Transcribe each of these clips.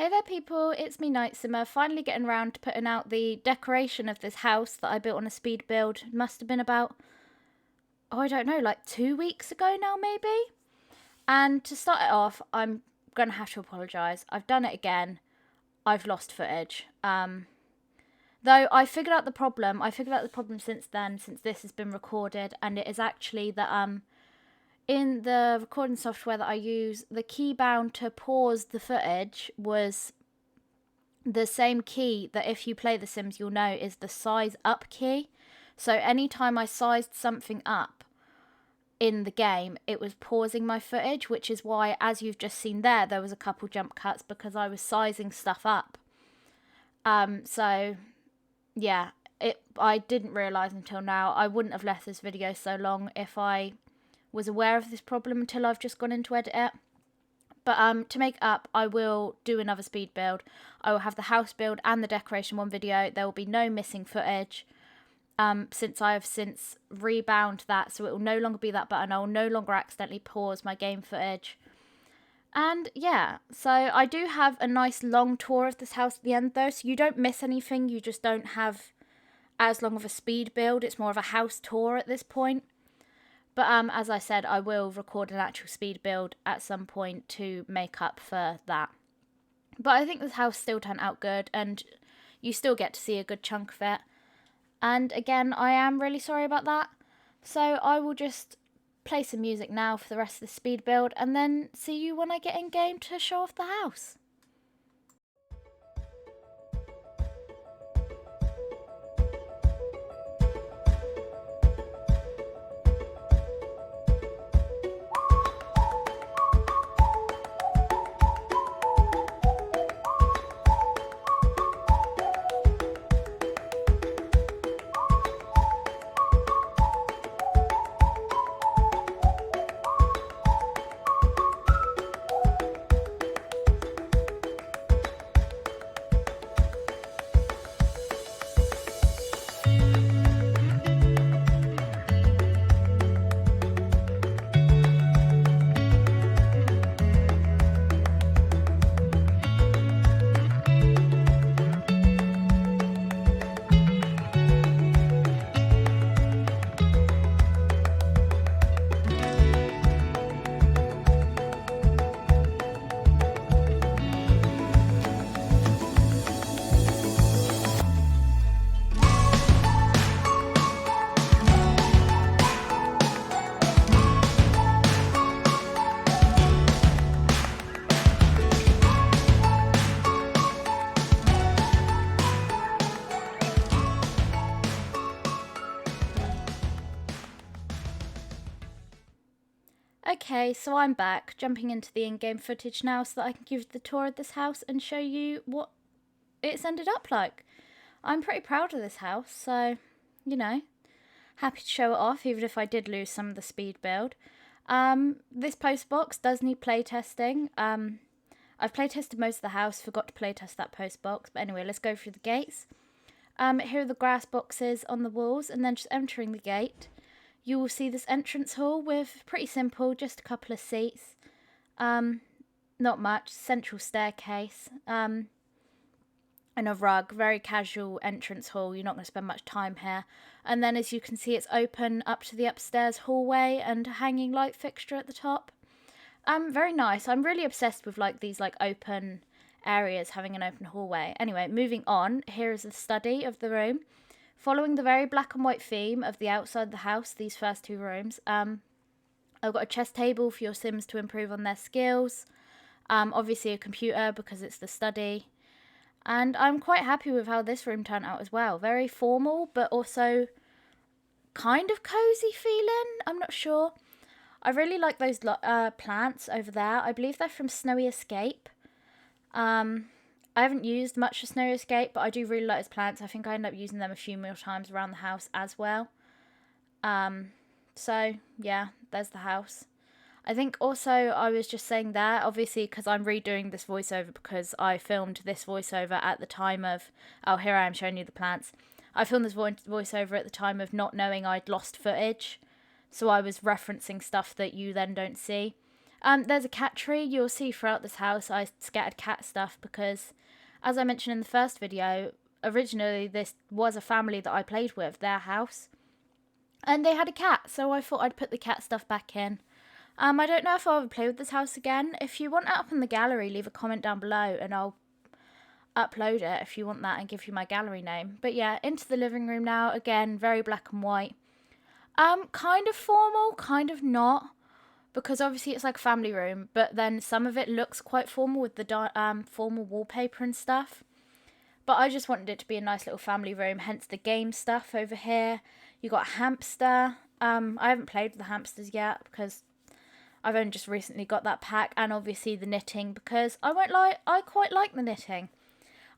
Hey there people, it's me Nightsimmer, finally getting around to putting out the decoration of this house that I built on a speed build. It must have been about, I don't know, like 2 weeks ago now maybe? And to start it off, I'm going to have to apologise. I've done it again. I've lost footage. Though I figured out the problem. I figured out the problem since then, since this has been recorded, and it is actually that in the recording software that I use, the key bound to pause the footage was the same key that if you play The Sims you'll know is the size up key. So anytime I sized something up in the game, it was pausing my footage, which is why, as you've just seen there was a couple jump cuts because I was sizing stuff up. So yeah, I didn't realise until now. I wouldn't have left this video so long if I was aware of this problem until I've just gone in to edit it. But to make up, I will do another speed build. I will have the house build and the decoration one video. There will be no missing footage since I have since rebound that, so it will no longer be that button. I will no longer accidentally pause my game footage. And yeah, so I do have a nice long tour of this house at the end though, so you don't miss anything. You just don't have as long of a speed build. It's more of a house tour at this point. But as I said, I will record an actual speed build at some point to make up for that. But I think this house still turned out good, and you still get to see a good chunk of it. And again, I am really sorry about that. So I will just play some music now for the rest of the speed build, and then see you when I get in game to show off the house. Okay, so I'm back, jumping into the in-game footage now so that I can give you the tour of this house and show you what it's ended up like. I'm pretty proud of this house, so, you know, happy to show it off, even if I did lose some of the speed build. This post box does need playtesting. I've playtested most of the house, forgot to playtest that post box, but anyway, let's go through the gates. Here are the grass boxes on the walls, and then just entering the gate, you will see this entrance hall with, pretty simple, just a couple of seats. Not much, central staircase, and a rug, very casual entrance hall. You're not going to spend much time here. And then as you can see, it's open up to the upstairs hallway and a hanging light fixture at the top. Very nice. I'm really obsessed with like these like open areas having an open hallway. Anyway, moving on, here is the study of the room. Following the very black and white theme of the outside of the house, these first two rooms, I've got a chess table for your Sims to improve on their skills. Obviously a computer because it's the study. And I'm quite happy with how this room turned out as well. Very formal, but also kind of cozy feeling. I'm not sure. I really like those plants over there. I believe they're from Snowy Escape. I haven't used much of Snowy Escape, but I do really like those plants. I think I end up using them a few more times around the house as well. So, yeah, there's the house. I think also I was just saying there, obviously, because I'm redoing this voiceover because I filmed this voiceover at the time of... Oh, here I am showing you the plants. I filmed this voiceover at the time of not knowing I'd lost footage. So I was referencing stuff that you then don't see. There's a cat tree. You'll see throughout this house I scattered cat stuff because, as I mentioned in the first video, originally this was a family that I played with, their house. And they had a cat, so I thought I'd put the cat stuff back in. I don't know if I'll ever play with this house again. If you want it up in the gallery, leave a comment down below and I'll upload it if you want that and give you my gallery name. But yeah, into the living room now. Again, very black and white. Kind of formal, kind of not. Because obviously it's like a family room, but then some of it looks quite formal with the formal wallpaper and stuff. But I just wanted it to be a nice little family room, hence the game stuff over here. You got a hamster. I haven't played with the hamsters yet because I've only just recently got that pack, and obviously the knitting because I won't lie, I quite like the knitting.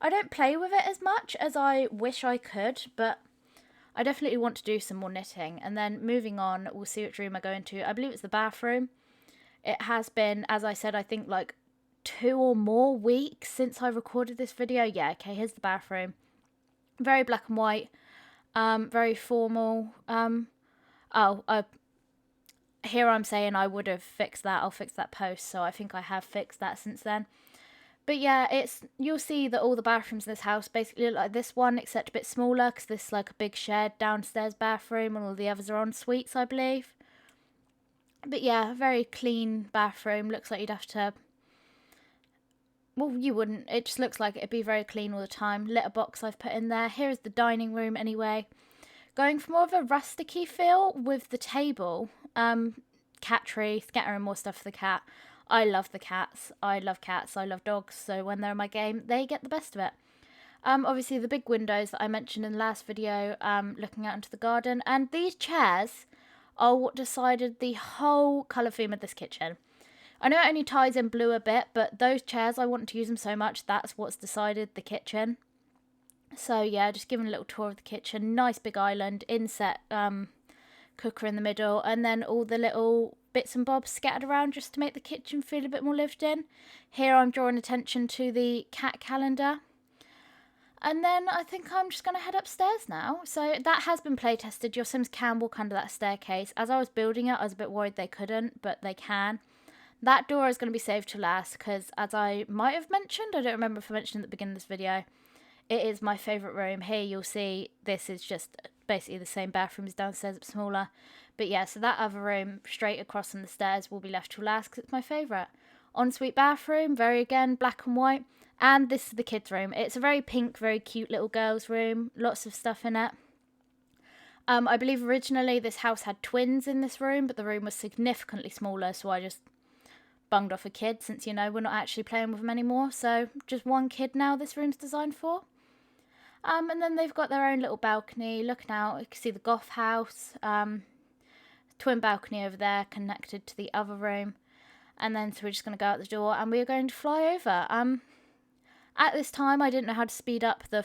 I don't play with it as much as I wish I could, but I definitely want to do some more knitting. And then moving on, we'll see which room I go into. I believe it's the bathroom. It has been, as I said, I think like 2 or more weeks since I recorded this video. Yeah, okay, here's the bathroom. Very black and white. Very formal. Here I'm saying I would have fixed that. I'll fix that post, so I think I have fixed that since then. But yeah, you'll see that all the bathrooms in this house basically look like this one, except a bit smaller, because this is like a big shared downstairs bathroom, and all the others are en suites, I believe. But yeah, very clean bathroom. Looks like you'd have to... Well, you wouldn't. It just looks like it'd be very clean all the time. Litter box I've put in there. Here is the dining room anyway. Going for more of a rusticy feel with the table. Cat tree, scattering more stuff for the cat. I love the cats. I love cats. I love dogs. So when they're in my game, they get the best of it. Obviously, the big windows that I mentioned in the last video, looking out into the garden. And these chairs are what decided the whole colour theme of this kitchen. I know it only ties in blue a bit, but those chairs, I want to use them so much, that's what's decided the kitchen. So yeah, just giving a little tour of the kitchen. Nice big island, inset cooker in the middle, and then all the little bits and bobs scattered around just to make the kitchen feel a bit more lived in. Here I'm drawing attention to the cat calendar. And then I think I'm just going to head upstairs now. So that has been play tested. Your Sims can walk under that staircase. As I was building it, I was a bit worried they couldn't, but they can. That door is going to be saved to last because, as I might have mentioned, I don't remember if I mentioned at the beginning of this video, it is my favourite room. Here you'll see this is just basically the same bathroom as downstairs, but smaller. But yeah, so that other room straight across from the stairs will be left to last because it's my favourite. Ensuite bathroom, very again black and white. And this is the kids' room. It's a very pink, very cute little girls' room. Lots of stuff in it. I believe originally this house had twins in this room, but the room was significantly smaller, so I just bunged off a kid since, you know, we're not actually playing with them anymore. So just one kid now this room's designed for. And then they've got their own little balcony looking out. You can see the goth house. Twin balcony over there connected to the other room. And then so we're just going to go out the door and we're going to fly over. At this time, I didn't know how to speed up the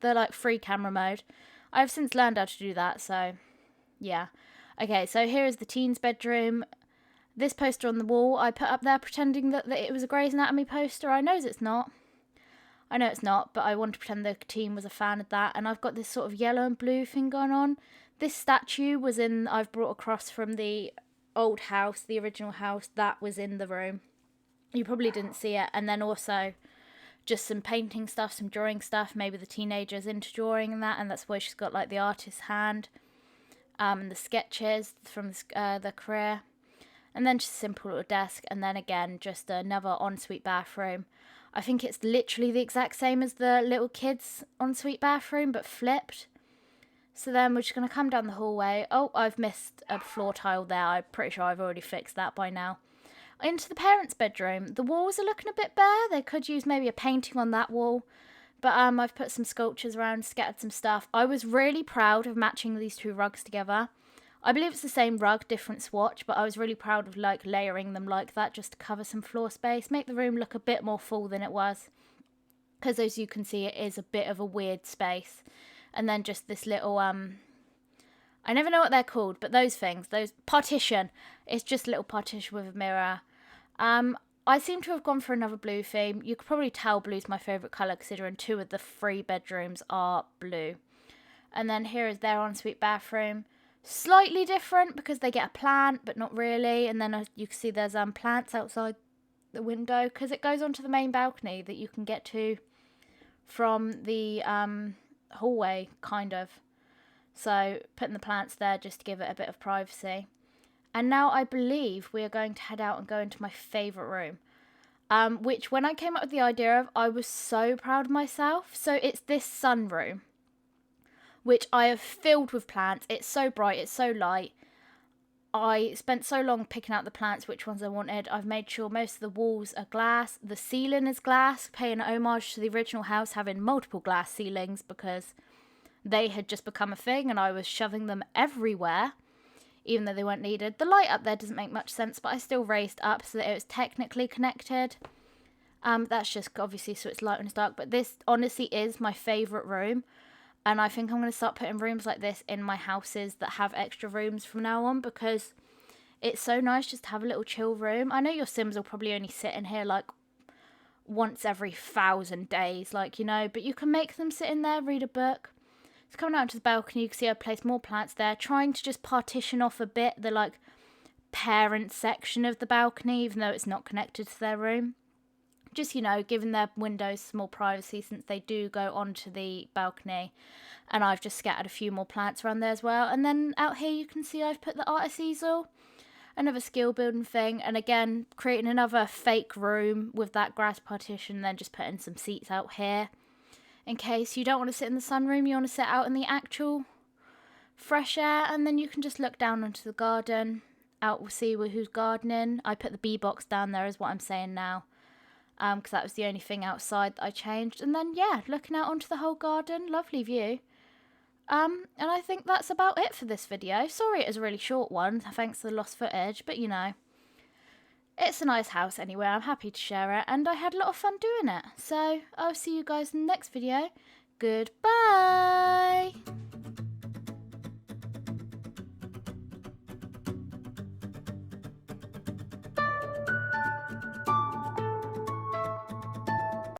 like free camera mode. I've since learned how to do that, so yeah. Okay, so here is the teens' bedroom. This poster on the wall, I put up there pretending that it was a Grey's Anatomy poster. I know it's not. But I want to pretend the team was a fan of that. And I've got this sort of yellow and blue thing going on. This statue I've brought across from the old house, the original house. That was in the room. You probably didn't see it. And then also just some painting stuff, some drawing stuff. Maybe the teenager's into drawing and that. And that's where she's got like the artist's hand. And the sketches from the career. And then just a simple little desk. And then again, just another ensuite bathroom. I think it's literally the exact same as the little kids' ensuite bathroom, but flipped. So then we're just going to come down the hallway. Oh, I've missed a floor tile there. I'm pretty sure I've already fixed that by now. Into the parents' bedroom. The walls are looking a bit bare. They could use maybe a painting on that wall. But I've put some sculptures around, scattered some stuff. I was really proud of matching these two rugs together. I believe it's the same rug, different swatch, but I was really proud of like layering them like that just to cover some floor space, make the room look a bit more full than it was. Because as you can see, it is a bit of a weird space. And then just this little, I never know what they're called, but those things, those partition. It's just a little partition with a mirror. I seem to have gone for another blue theme. You could probably tell blue's my favourite colour considering 2 of the 3 bedrooms are blue. And then here is their ensuite bathroom. slightly different because they get a plant, but not really. And then you can see there's plants outside the window because it goes onto the main balcony that you can get to from the hallway, kind of. So putting the plants there just to give it a bit of privacy. And now I believe we are going to head out and go into my favourite room. Which when I came up with the idea of, I was so proud of myself. So it's this sunroom, which I have filled with plants. It's so bright, it's so light. I spent so long picking out the plants, which ones I wanted. I've made sure most of the walls are glass. The ceiling is glass, paying homage to the original house having multiple glass ceilings because they had just become a thing and I was shoving them everywhere, even though they weren't needed. The light up there doesn't make much sense, but I still raised up so that it was technically connected. That's just obviously so it's light when it's dark, but this honestly is my favourite room. And I think I'm going to start putting rooms like this in my houses that have extra rooms from now on because it's so nice just to have a little chill room. I know your Sims will probably only sit in here like once every 1,000 days, like, you know, but you can make them sit in there, read a book. So coming out onto the balcony, you can see I placed more plants there, trying to just partition off a bit the like parent section of the balcony, even though it's not connected to their room. Just, you know, giving their windows some more privacy since they do go onto the balcony. And I've just scattered a few more plants around there as well. And then out here you can see I've put the artist easel, another skill building thing. And again, creating another fake room with that grass partition. Then just putting some seats out here. In case you don't want to sit in the sunroom, you want to sit out in the actual fresh air. And then you can just look down onto the garden. Out we'll see who's gardening. I put the bee box down there is what I'm saying now. Because that was the only thing outside that I changed. And then, yeah, looking out onto the whole garden. Lovely view. And I think that's about it for this video. Sorry it is a really short one, thanks to the lost footage. But, you know, it's a nice house anyway. I'm happy to share it. And I had a lot of fun doing it. So, I'll see you guys in the next video. Goodbye!